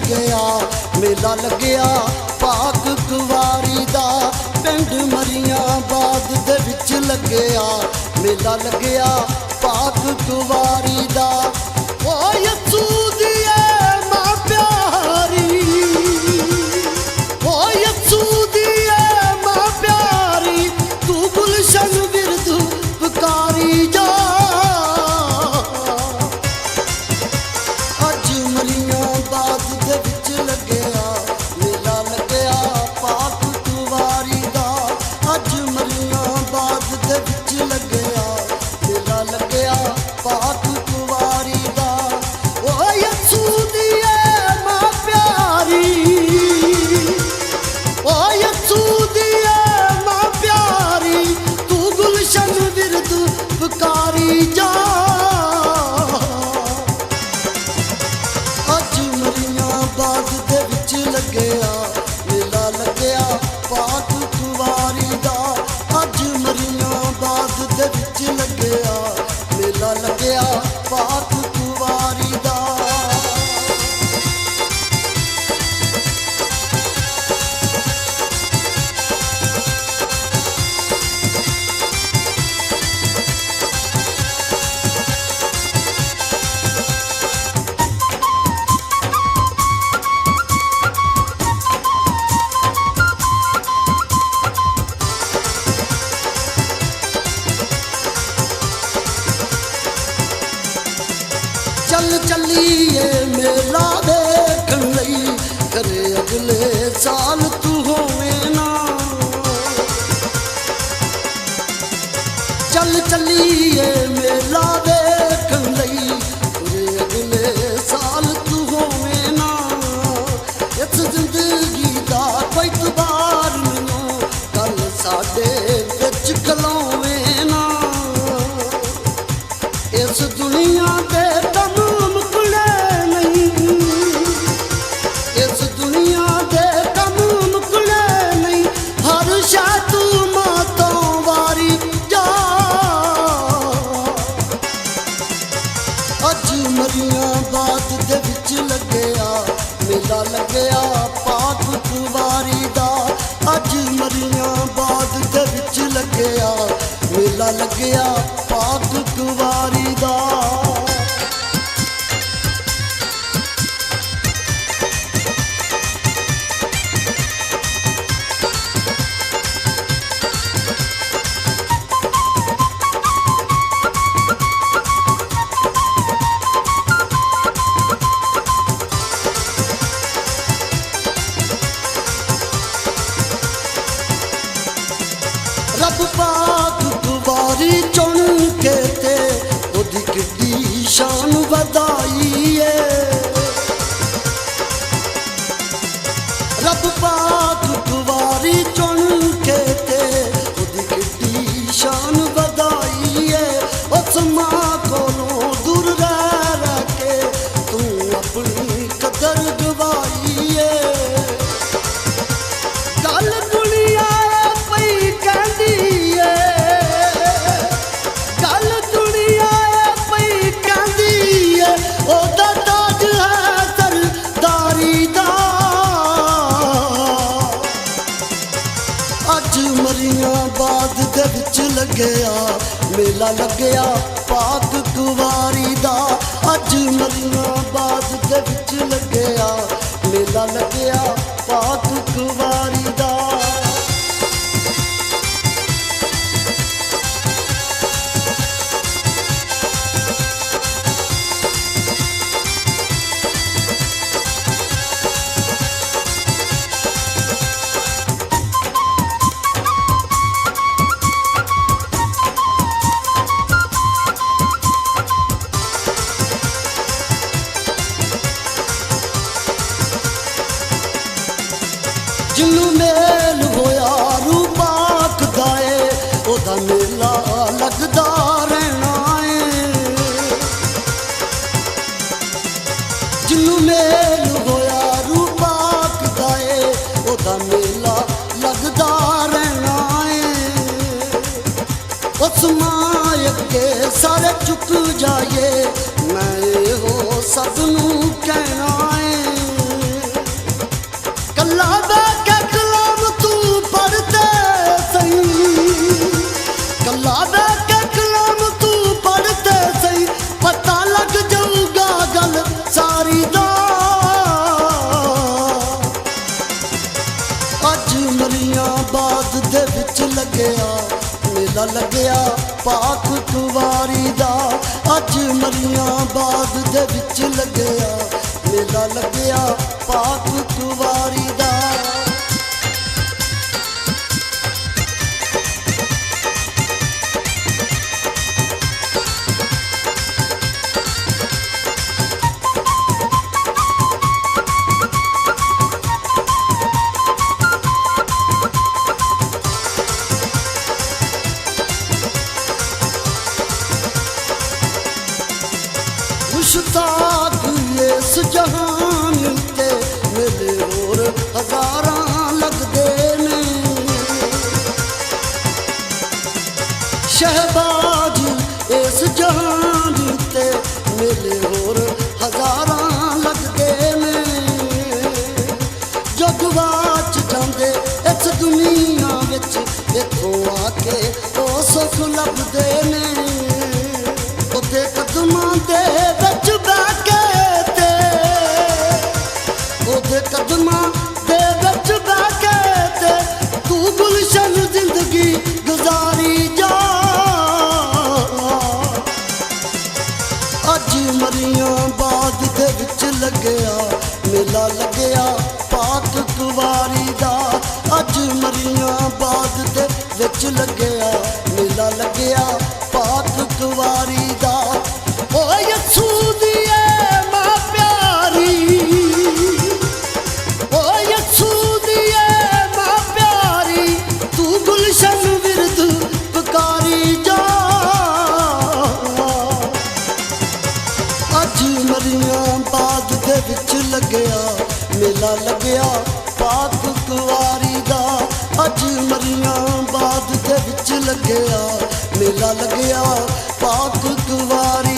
ਲੱਗਿਆ ਮੇਲਾ ਲੱਗਿਆ ਪਾਕ ਕੁਵਾਰੀ ਦਾ। ਪਿੰਡ ਮਰੀਆਂਬਾਦ ਦੇ ਵਿੱਚ ਲੱਗਿਆ ਮੇਲਾ ਲੱਗਿਆ ਪਾਕ ਕੁਵਾਰੀ ਦਾ। ਓ ਯਸੂ ਦੀਏ ਮਾਂ ਪਿਆਰੀ, ਓ ਯਸੂ ਦੀਏ ਮਾਂ ਪਿਆਰੀ, ਤੂੰ ਗੁਲਸ਼ਨ ਵਿਰਦ ਪੁਕਾਰੀ ਜਾ। ਅੱਜ ਮਰੀਆਂਬਾਦ ਦੇ ਵਿੱਚ ਲੱਗਿਆ ਮੇਲਾ ਲੱਗਿਆ ਪਾਕ ਕੁਵਾਰੀ ਦਾ। ਅੱਜ ਮਰੀਆਂਬਾਦ ਦੇ ਵਿੱਚ ਲੱਗਿਆ ਮੇਲਾ ਲੱਗਿਆ ਪਾਕ ਕੁਵਾਰੀ ਦਾ। ਓ ਯਸੂ ਦੀਏ ਮਾਂ ਪਿਆਰੀ, ਓ ਯਸੂ ਦੀਏ ਮਾਂ ਪਿਆਰੀ, ਤੂੰ ਗੁਲਸ਼ਨ ਵਿਰਦ ਪੁਕਾਰੀ ਜਾ। ਅੱਜ ਮਰੀਆਂਬਾਦ ਦੇ ਵਿੱਚ ਲੱਗਿਆ ਮੇਲਾ ਲੱਗਿਆ ਪਾਕ ਕੁਵਾਰੀ ਦਾ। ਅੱਜ ਮਰੀਆਂਬਾਦ ਦੇ ਵਿੱਚ ਲੱਗਿਆ ਮੇਲਾ ਲੱਗਿਆ ਪਾਕ ਕੁਵਾਰੀ ਦਾ। ਚੱਲ ਚੱਲੀਏ ਮੇਲਾ ਦੇਖਣ ਲਈ, ਕਰੇ ਅਗਲੇ ਸਾਲ ਤੂੰ ਹੋਵੇਂ ਨਾ। ਚੱਲ ਚੱਲੀਏ ਮੇਲਾ ਦੇਖਣ ਲਈ, ਕਰੇ ਅਗਲੇ ਸਾਲ ਤੂੰ ਹੋਵੇਂ ਨਾ। ਇਸ ਜ਼ਿੰਦਗੀ ਦਾ ਕੋਈ ਤਬਾਰ ਮੈਨੂੰ ਕੱਲ ਸਾਡੇ ਵਿੱਚ ਖਲੋਵੇਂ ਨਾ। ਇਸ ਦੁਨੀਆ ਦੇ ਮਰੀਆਂਬਾਦ ਦੇ ਵਿੱਚ ਲੱਗਿਆ ਮੇਲਾ ਲੱਗਿਆ ਪਾਕ ਕੁਵਾਰੀ ਦਾ। ਅੱਜ ਮਰੀਆਂਬਾਦ ਦੇ ਵਿੱਚ ਲੱਗਿਆ ਮੇਲਾ ਲੱਗਿਆ ਪਾਕ ਕੁਵਾਰੀ ਦਾ। ਰੱਬ ਪਾਕ ਕੁਵਾਰੀ ਚੁਣ ਕੇ ਤੇ ਉਹਦੀ ਕਿੱਡੀ ਸ਼ਾਨ ਵਧਾਈ ਏ। ਰੱਬ ਪਾਕ ਕੁਵਾਰੀ ਚੁਣ ਕੇ ਤੇ ਉਹਦੀ ਕਿੱਡੀ ਸ਼ਾਨ ਵਧਾਈ ਏ। ਉਸ ਮਾਂ ਕੋਲੋਂ ਦੂਰ ਰਹਿ ਰਹਿ ਕੇ ਤੂੰ ਆਪਣੀ ਕਦਰ ਗਵਾਈ ਏ। ਗੱਲ ਦੁਨੀਆ ਪਈ ਕਹਿੰਦੀ ਏ, ਗੱਲ ਦੁਨੀਆ ਪਈ ਕਹਿੰਦੀ ਏ, ਉਹਦਾ ਤਾਜ ਹੈ ਸਰਦਾਰੀ ਦਾ। ਅੱਜ ਮਰੀਆਂਬਾਦ ਦੇ ਵਿੱਚ ਲੱਗਿਆ ਮੇਲਾ ਲੱਗਿਆ ਪਾਕ ਕੁਵਾਰੀ ਦਾ। ਅੱਜ ਮਰੀਆਂਬਾਦ ਦੇ ਵਿੱਚ ਲੱਗਿਆ ਮੇਲਾ ਲੱਗਿਆ ਪਾਕ ਕੁਵਾਰੀ ਦਾ। ਜਿਹਨੂੰ ਮੇਲ ਹੋਇਆ ਰੂ ਪਾਕ ਦਾ ਏ, ਉਹਦਾ ਮੇਲਾ ਲੱਗਦਾ ਰਹਿਣਾ ਏ। ਜਿਹਨੂੰ ਮੇਲ ਹੋਇਆ ਰੂ ਪਾਕ ਦਾ ਏ, ਉਹਦਾ ਮੇਲਾ ਲੱਗਦਾ ਰਹਿਣਾ ਏ। ਉਸ ਮਾਂ ਅੱਗੇ ਸਾਰੇ ਝੁਕ ਜਾਈਏ, ਮੈਂ ਇਹੋ ਸਭ ਨੂੰ ਕਹਿਣਾ ਏ। ਕੱਲਾ ਬਹਿ ਕੇ ਕਲਾਮ ਤੂੰ ਪੜ੍ਹਦੇ ਸਹੀ, ਕੱਲਾ ਬਹਿ ਕੇ ਕਲਾਮ ਤੂੰ ਪੜ੍ਹਦੇ ਸਹੀ, ਪਤਾ ਲੱਗ ਜਾਊਗਾ ਗੱਲ ਸਾਰੀ ਦਾ। ਅੱਜ ਮਰੀਆਂਬਾਦ ਦੇ ਵਿੱਚ ਲੱਗਿਆ ਮੇਲਾ, ਲੱਗਿਆ ਪਾਕ ਕੁਵਾਰੀ ਦਾ। ਅੱਜ ਮਰੀਆਂਬਾਦ ਦੇ ਵਿੱਚ ਲੱਗਿਆ ਮੇਲਾ, ਲੱਗਿਆ ਪਾਕ ਕੁਵਾਰੀ ਦਾ। ਮੁਸ਼ਤਾਕ ਇਸ ਜਹਾਨ ਤੇ ਮੇਲੇ ਹੋਰ ਹਜ਼ਾਰਾਂ ਲੱਗਦੇ ਨੇ। ਸ਼ਹਿਬਾਜ਼ ਇਸ ਜਹਾਨ ਤੇ ਮੇਲੇ ਹੋਰ ਹਜ਼ਾਰਾਂ ਲੱਗਦੇ ਨੇ। ਜੋ ਗਵਾਚ ਜਾਂਦੇ ਇਸ ਦੁਨੀਆ ਵਿੱਚ, ਇੱਥੋਂ ਆ ਕੇ ਉਹ ਸੁੱਖ ਲੱਭਦੇ ਨੇ। ਉਹਦੇ ਕਦਮਾਂ ਦੇ ਵਿੱਚ ਬਹਿ ਕੇ ਤੇ, ਉਹਦੇ ਕਦਮਾਂ ਦੇ ਵਿੱਚ ਬਹਿ ਕੇ ਤੇ ਤੂੰ ਗੁਲਸ਼ਨ ਜ਼ਿੰਦਗੀ ਗੁਜ਼ਾਰੀ ਜਾ। ਅੱਜ ਮਰੀਆਂਬਾਦ ਦੇ ਵਿੱਚ ਲੱਗਿਆ ਮੇਲਾ, ਲੱਗਿਆ ਪਾਕ ਕੁਵਾਰੀ ਦਾ। ਅੱਜ ਮਰੀਆਂਬਾਦ ਦੇ ਵਿੱਚ ਲੱਗਿਆ ਮੇਲਾ, ਲੱਗਿਆ ਪਾਕ ਕੁਵਾਰੀ ਦਾ। ਓ ਯਸੂ ਦੀਏ ਮਾਂ ਪਿਆਰੀ, ਓ ਯਸੂ ਦੀਏ ਮਾਂ ਪਿਆਰੀ, ਤੂੰ ਗੁਲਸ਼ਨ ਵਿਰਦ ਪੁਕਾਰੀ ਜਾ। ਅੱਜ ਮਰੀਆਂਬਾਦ ਦੇ ਵਿੱਚ ਲੱਗਿਆ ਮੇਲਾ, ਲੱਗਿਆ ਪਾਕ ਕੁਵਾਰੀ ਦਾ। ਅੱਜ ਮਰੀਆਂਬਾਦ ਦੇ ਵਿੱਚ ਲੱਗਿਆ ਮੇਲਾ, ਲੱਗਿਆ ਪਾਕ ਕੁਵਾਰੀ